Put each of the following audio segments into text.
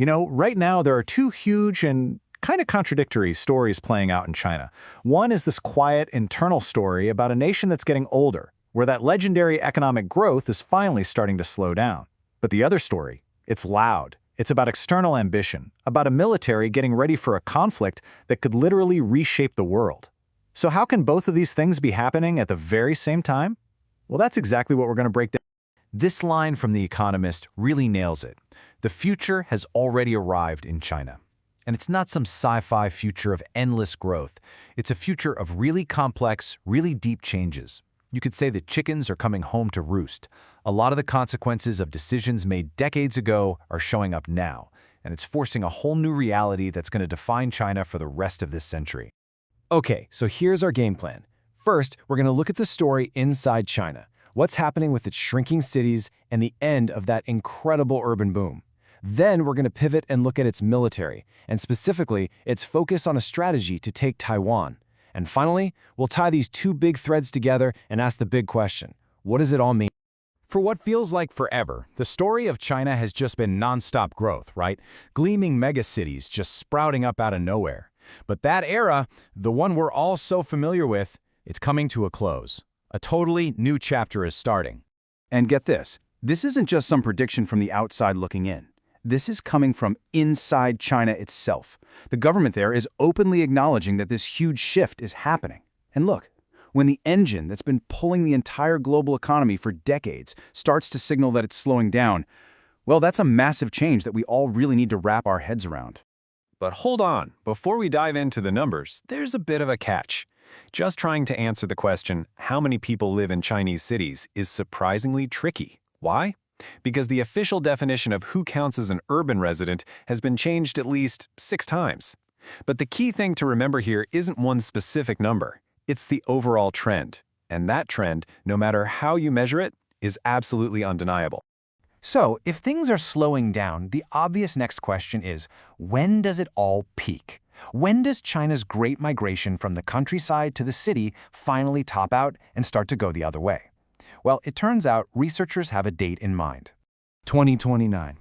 Right now there are two huge and kind of contradictory stories playing out in China. One is this quiet internal story about a nation that's getting older, where that legendary economic growth is finally starting to slow down. But the other story, it's loud. It's about external ambition, about a military getting ready for a conflict that could literally reshape the world. So how can both of these things be happening at the very same time? Well, that's exactly what we're going to break down. This line from The Economist really nails it. The future has already arrived in China. And it's not some sci-fi future of endless growth. It's a future of really complex, really deep changes. You could say that chickens are coming home to roost. A lot of the consequences of decisions made decades ago are showing up now, and it's forcing a whole new reality that's going to define China for the rest of this century. Okay, so here's our game plan. First, we're going to look at the story inside China. What's happening with its shrinking cities and the end of that incredible urban boom. Then we're going to pivot and look at its military, and specifically, its focus on a strategy to take Taiwan. And finally, we'll tie these two big threads together and ask the big question: what does it all mean? For what feels like forever, the story of China has just been nonstop growth, right? Gleaming megacities just sprouting up out of nowhere. But that era, the one we're all so familiar with, it's coming to a close. A totally new chapter is starting. And get this isn't just some prediction from the outside looking in. This is coming from inside China itself. The government there is openly acknowledging that this huge shift is happening. And look, when the engine that's been pulling the entire global economy for decades starts to signal that it's slowing down, well, that's a massive change that we all really need to wrap our heads around. But hold on, before we dive into the numbers, there's a bit of a catch. Just trying to answer the question, how many people live in Chinese cities, is surprisingly tricky. Why? Because the official definition of who counts as an urban resident has been changed at least 6 times. But the key thing to remember here isn't one specific number. It's the overall trend. And that trend, no matter how you measure it, is absolutely undeniable. So, if things are slowing down, the obvious next question is, when does it all peak? When does China's great migration from the countryside to the city finally top out and start to go the other way? Well, it turns out researchers have a date in mind. 2029.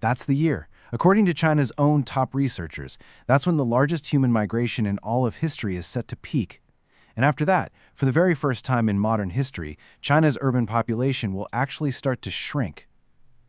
That's the year. According to China's own top researchers, that's when the largest human migration in all of history is set to peak. And after that, for the very first time in modern history, China's urban population will actually start to shrink.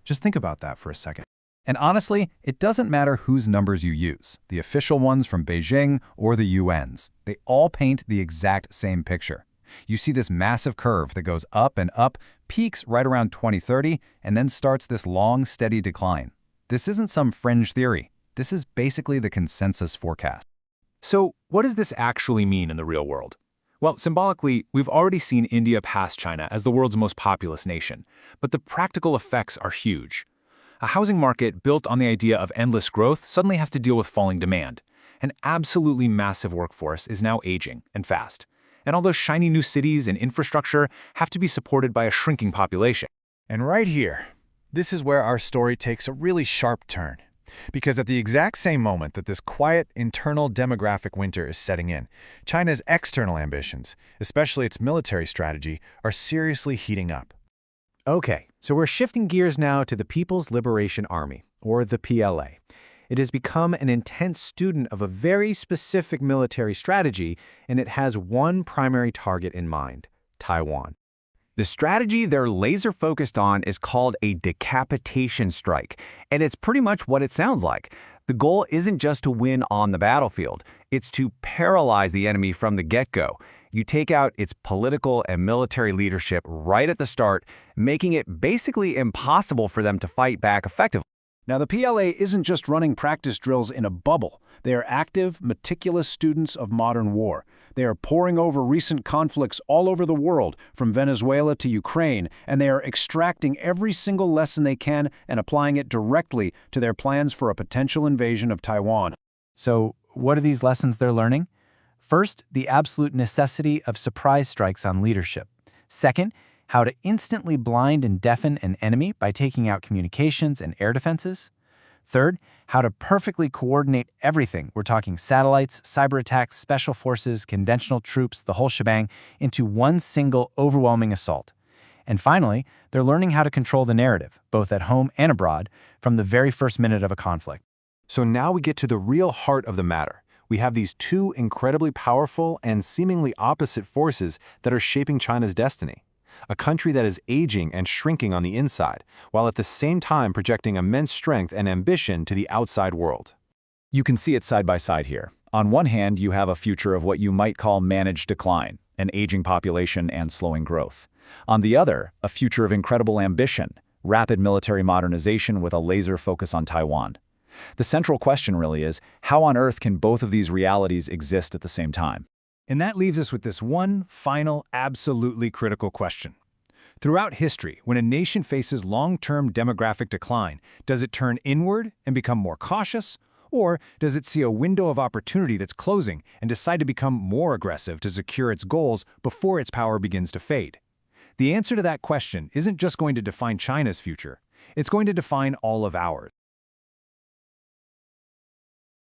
Just think about that for a second. And honestly, it doesn't matter whose numbers you use, the official ones from Beijing or the UN's. They all paint the exact same picture. You see this massive curve that goes up and up, peaks right around 2030, and then starts this long, steady decline. This isn't some fringe theory. This is basically the consensus forecast. So, what does this actually mean in the real world? Well, symbolically, we've already seen India pass China as the world's most populous nation, but the practical effects are huge. A housing market built on the idea of endless growth suddenly has to deal with falling demand. An absolutely massive workforce is now aging, and fast. And all those shiny new cities and infrastructure have to be supported by a shrinking population. And right here, this is where our story takes a really sharp turn. Because at the exact same moment that this quiet, internal demographic winter is setting in, China's external ambitions, especially its military strategy, are seriously heating up. Okay, so we're shifting gears now to the People's Liberation Army, or the PLA. It has become an intense student of a very specific military strategy, and it has one primary target in mind: Taiwan. The strategy they're laser-focused on is called a decapitation strike, and it's pretty much what it sounds like. The goal isn't just to win on the battlefield, it's to paralyze the enemy from the get-go. You take out its political and military leadership right at the start, making it basically impossible for them to fight back effectively. Now, the PLA isn't just running practice drills in a bubble. They are active, meticulous students of modern war. They are poring over recent conflicts all over the world, from Venezuela to Ukraine, and they are extracting every single lesson they can and applying it directly to their plans for a potential invasion of Taiwan. So, what are these lessons they're learning? First, the absolute necessity of surprise strikes on leadership. Second, how to instantly blind and deafen an enemy by taking out communications and air defenses. Third, how to perfectly coordinate everything. We're talking satellites, cyber attacks, special forces, conventional troops, the whole shebang, into one single overwhelming assault. And finally, they're learning how to control the narrative, both at home and abroad, from the very first minute of a conflict. So now we get to the real heart of the matter. We have these two incredibly powerful and seemingly opposite forces that are shaping China's destiny. A country that is aging and shrinking on the inside, while at the same time projecting immense strength and ambition to the outside world. You can see it side by side here. On one hand, you have a future of what you might call managed decline, an aging population and slowing growth. On the other, a future of incredible ambition, rapid military modernization with a laser focus on Taiwan. The central question really is, how on earth can both of these realities exist at the same time? And that leaves us with this one final, absolutely critical question. Throughout history, when a nation faces long-term demographic decline, does it turn inward and become more cautious? Or does it see a window of opportunity that's closing and decide to become more aggressive to secure its goals before its power begins to fade? The answer to that question isn't just going to define China's future. It's going to define all of ours.